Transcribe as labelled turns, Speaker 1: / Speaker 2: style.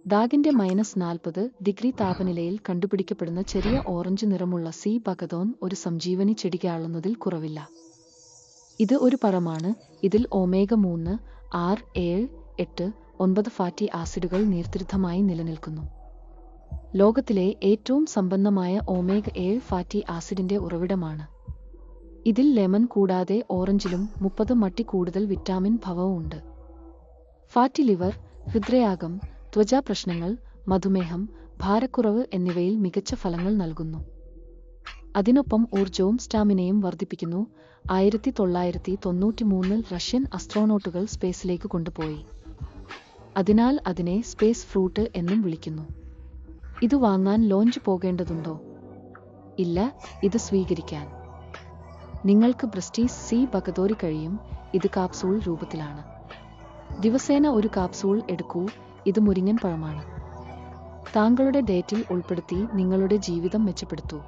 Speaker 1: ഡാഗിന്റെ -40 താപനിലയിൽ കണ്ടുപിടിക്കപ്പെടുന്ന ചെറിയ ഓറഞ്ച് നിറമുള്ള സി ബഗതോൺ ഒരു സംജീവനി ചെടികാളുന്നതിൽ കുറവില്ല. ഇത് ഒരു പഴമാണ്. ഇതിൽ ഒമേഗ-3, 6, 7, 8, 9 ഫാറ്റി ആസിഡുകൾ നീർത്തിരുദ്ധമായി നിലനിൽക്കുന്നു. ലോകത്തിലെ ഏറ്റവും സമ്പന്നമായ ഒമേഗ-7 ഫാറ്റി ആസിഡിന്റെ ഉറവിടമാണ്. ഇതിൽ ലെമൺ കൂടാതെ ഓറഞ്ചിലും 30 മട്ടി കൂടുതൽ വിറ്റാമിൻ ഭവവും ഉണ്ട്. ഫാറ്റി ലിവർ, ഹൃദ്രോഗം, ത്വചാ പ്രശ്നങ്ങൾ, മധുമേഹം, ഭാരക്കുറവ് എന്നിവയിൽ മികച്ച ഫലങ്ങൾ നൽകുന്നു. അതിനൊപ്പം ഊർജവും സ്റ്റാമിനയും വർദ്ധിപ്പിക്കുന്നു. 1993 റഷ്യൻ അസ്ട്രോനോട്ടുകൾ സ്പേസിലേക്ക് കൊണ്ടുപോയി. അതിനാൽ അതിനെ സ്പേസ് ഫ്രൂട്ട് എന്നും വിളിക്കുന്നു. ഇത് വാങ്ങാൻ ലോഞ്ച് പോകേണ്ടതുണ്ടോ? ഇല്ല, ഇത് സ്വീകരിക്കാൻ നിങ്ങൾക്ക് ബ്രസ്റ്റീസ് സി ബഗതോറി കഴിയും. ഇത് കാപ്സൂൾ രൂപത്തിലാണ്. ദിവസേന ഒരു കാപ്സൂൾ എടുക്കൂ. ഇത് മുരിങ്ങൻ പഴമാണ്. താങ്കളുടെ ഡയറ്റിൽ ഉൾപ്പെടുത്തി നിങ്ങളുടെ ജീവിതം മെച്ചപ്പെടുത്തൂ.